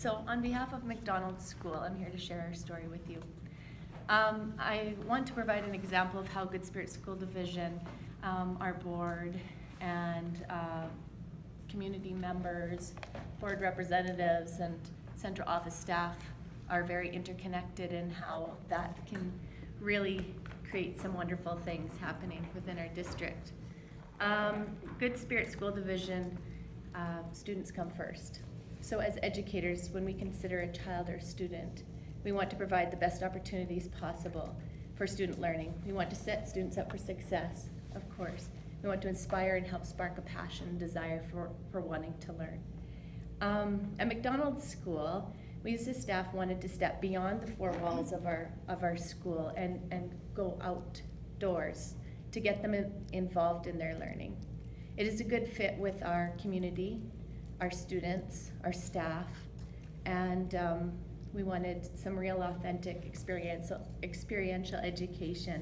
So on behalf of Macdonald School, I'm here to share our story with you. I want to provide an example of how Good Spirit School Division, our board, and community members, board representatives, and central office staff are very interconnected, and how that can really create some wonderful things happening within our district. Good Spirit School Division, students come first. So as educators, when we consider a child or student, we want to provide the best opportunities possible for student learning. We want to set students up for success, of course. We want to inspire and help spark a passion and desire for wanting to learn. At Macdonald School, we as a staff wanted to step beyond the four walls of our school and go outdoors to get them involved in their learning. It is a good fit with our community, our students, our staff, and we wanted some real authentic experiential education,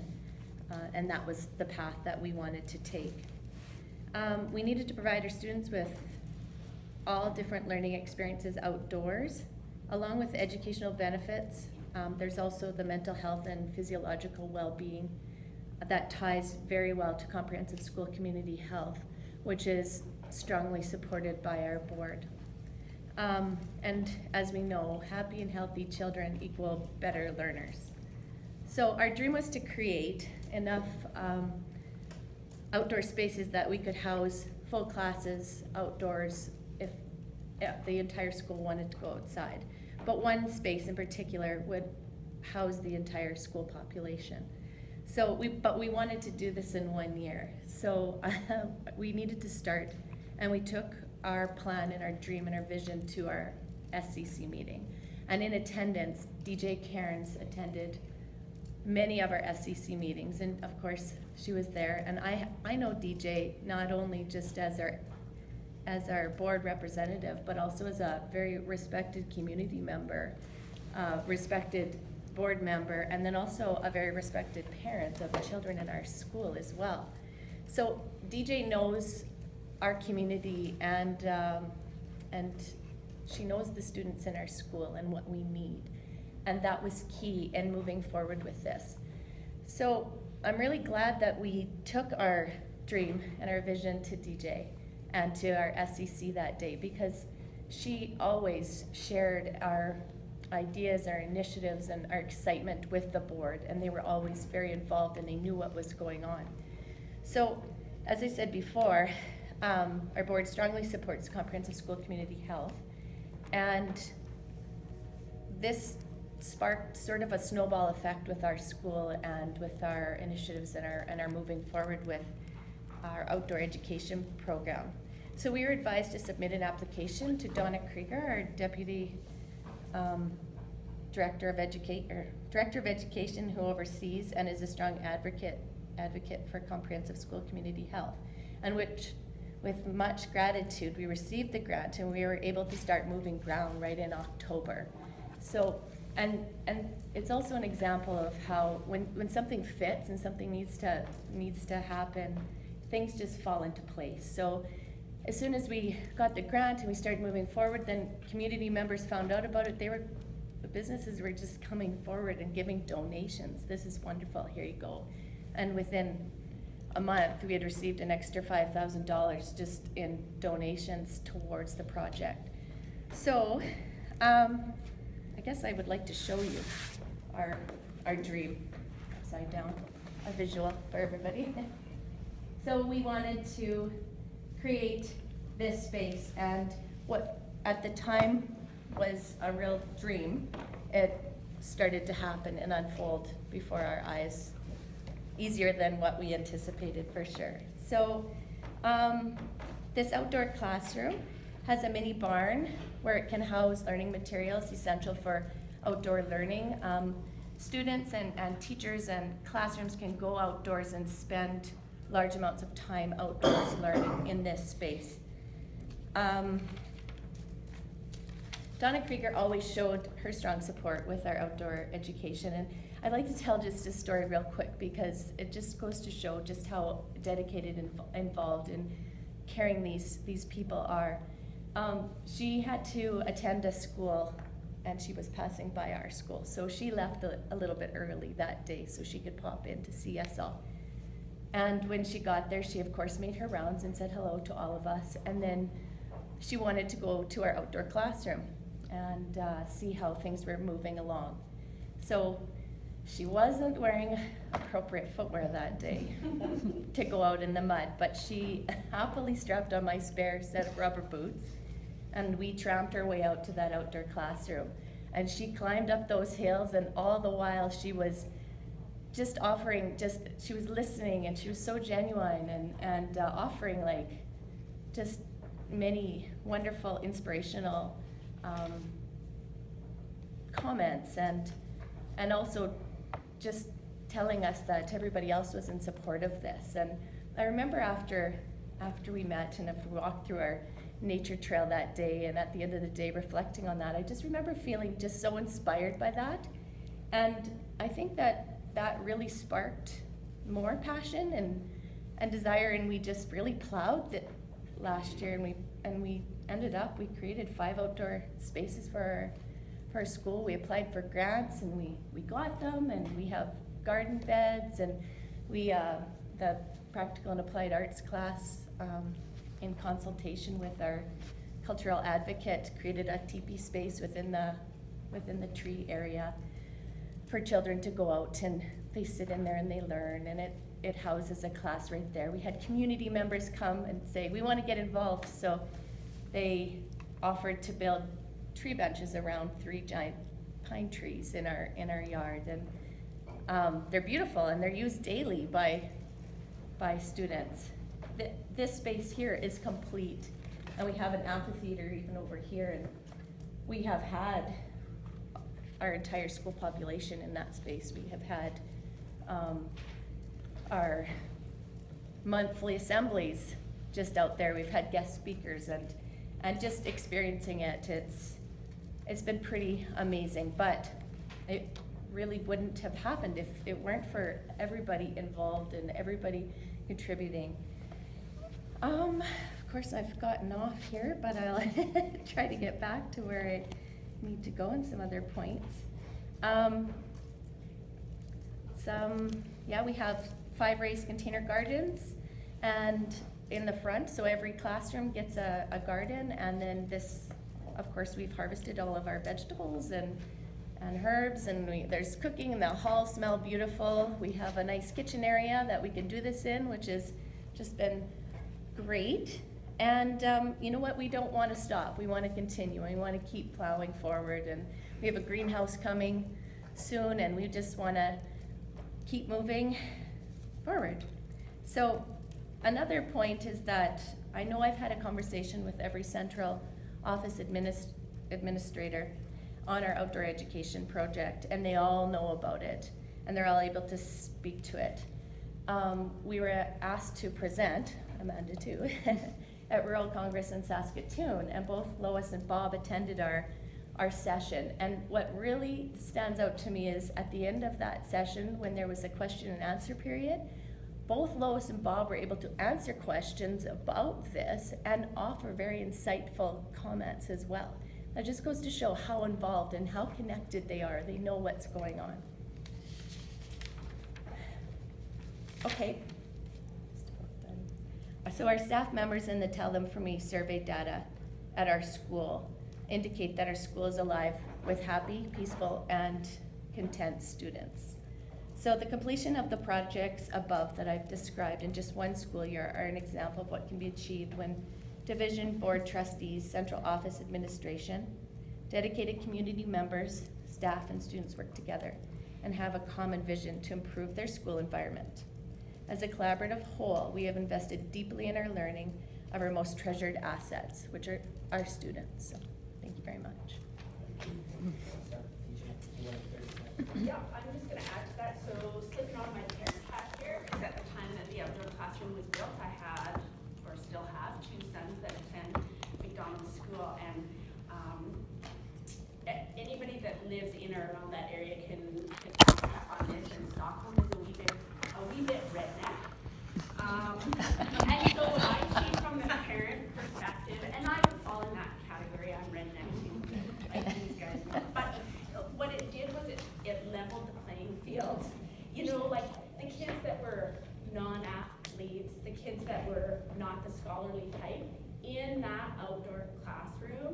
and that was the path that we wanted to take. We needed to provide our students with all different learning experiences outdoors, along with educational benefits. There's also the mental health and physiological well-being that ties very well to comprehensive school community health, which is strongly supported by our board. And as we know, happy and healthy children equal better learners. So our dream was to create enough outdoor spaces that we could house full classes outdoors if the entire school wanted to go outside. But one space in particular would house the entire school population. So but we wanted to do this in 1 year. So we needed to start, and we took our plan and our dream and our vision to our SCC meeting. And in attendance, DJ Cairns attended many of our SCC meetings, and of course she was there. And I know DJ not only just as our board representative, but also as a very respected community member, respected board member, and then also a very respected parent of the children in our school as well. So DJ knows our community, and she knows the students in our school and what we need, and that was key in moving forward with this. So I'm really glad that we took our dream and our vision to DJ and to our SCC that day, because she always shared our ideas, our initiatives, and our excitement with the board, and they were always very involved and they knew what was going on. So as I said before, our board strongly supports comprehensive school community health, and this sparked sort of a snowball effect with our school and with our initiatives and our moving forward with our outdoor education program. So we were advised to submit an application to Donna Krieger, our Deputy Director of Education, who oversees and is a strong advocate for comprehensive school community health, and which, with much gratitude, we received the grant and we were able to start moving ground right in October. So, and it's also an example of how when something fits and something needs to happen, things just fall into place. So as soon as we got the grant and we started moving forward, then community members found out about it. The businesses were just coming forward and giving donations. This is wonderful, here you go. And within a month, we had received an extra $5,000 just in donations towards the project. So I guess I would like to show you our dream upside down, a visual for everybody. So we wanted to create this space, and what at the time was a real dream, it started to happen and unfold before our eyes, easier than what we anticipated for sure. So this outdoor classroom has a mini barn where it can house learning materials essential for outdoor learning. Students and teachers and classrooms can go outdoors and spend large amounts of time outdoors learning in this space. Donna Krieger always showed her strong support with our outdoor education, and I'd like to tell just a story real quick because it just goes to show just how dedicated and involved and caring these people are. She had to attend a school, and she was passing by our school. So she left a little bit early that day so she could pop in to see us all. And when she got there, she of course made her rounds and said hello to all of us. And then she wanted to go to our outdoor classroom and see how things were moving along. So she wasn't wearing appropriate footwear that day to go out in the mud, but she happily strapped on my spare set of rubber boots, and we tramped our way out to that outdoor classroom. And she climbed up those hills, and all the while she was just offering, she was listening, and she was so genuine and offering like just many wonderful, inspirational comments, and also just telling us that everybody else was in support of this. And I remember after we met and we walked through our nature trail that day, and at the end of the day reflecting on that, I just remember feeling just so inspired by that. And I think that really sparked more passion and desire, and we just really plowed it last year, and we ended up, we created 5 outdoor spaces for our school. We applied for grants, and we got them, and we have garden beds, and we the practical and applied arts class in consultation with our cultural advocate created a teepee space within the tree area for children to go out, and they sit in there and they learn, and it houses a class right there. We had community members come and say, we want to get involved, so they offered to build tree benches around 3 giant pine trees in our yard, and they're beautiful, and they're used daily by students. This space here is complete, and we have an amphitheater even over here, and we have had our entire school population in that space. We have had our monthly assemblies just out there. We've had guest speakers, and just experiencing it, it's been pretty amazing. But it really wouldn't have happened if it weren't for everybody involved and everybody contributing. Of course, I've gotten off here, but I'll try to get back to where I need to go in some other points. We have 5 raised container gardens, and in the front, so every classroom gets a garden, and then this, of course, we've harvested all of our vegetables and herbs, and there's cooking, and the halls smell beautiful. We have a nice kitchen area that we can do this in, which has just been great. And you know what, we don't want to stop. We want to continue. We want to keep plowing forward, and we have a greenhouse coming soon, and we just want to keep moving forward. So another point is that I know I've had a conversation with every central office administrator on our outdoor education project, and they all know about it, and they're all able to speak to it. We were asked to present, Amanda too, at Rural Congress in Saskatoon, and both Lois and Bob attended our session. And what really stands out to me is at the end of that session, when there was a question and answer period, both Lois and Bob were able to answer questions about this and offer very insightful comments as well. That just goes to show how involved and how connected they are. They know what's going on. Okay. So our staff members in the Tell Them For Me survey data at our school indicate that our school is alive with happy, peaceful, and content students. So the completion of the projects above that I've described in just one school year are an example of what can be achieved when division board trustees, central office administration, dedicated community members, staff, and students work together and have a common vision to improve their school environment. As a collaborative whole, we have invested deeply in our learning of our most treasured assets, which are our students. So, thank you very much. Yeah, I'm just going to add to that. So, slipping on my parents' hat here is at the time that the outdoor classroom was built, I had, or still have, 2 sons that attend Macdonald School, and anybody that lives in or around that area can tap on this. And Stockholm is a wee bit redneck. And so I see from the parent perspective, and I would fall in that you know, like the kids that were non-athletes, the kids that were not the scholarly type, in that outdoor classroom,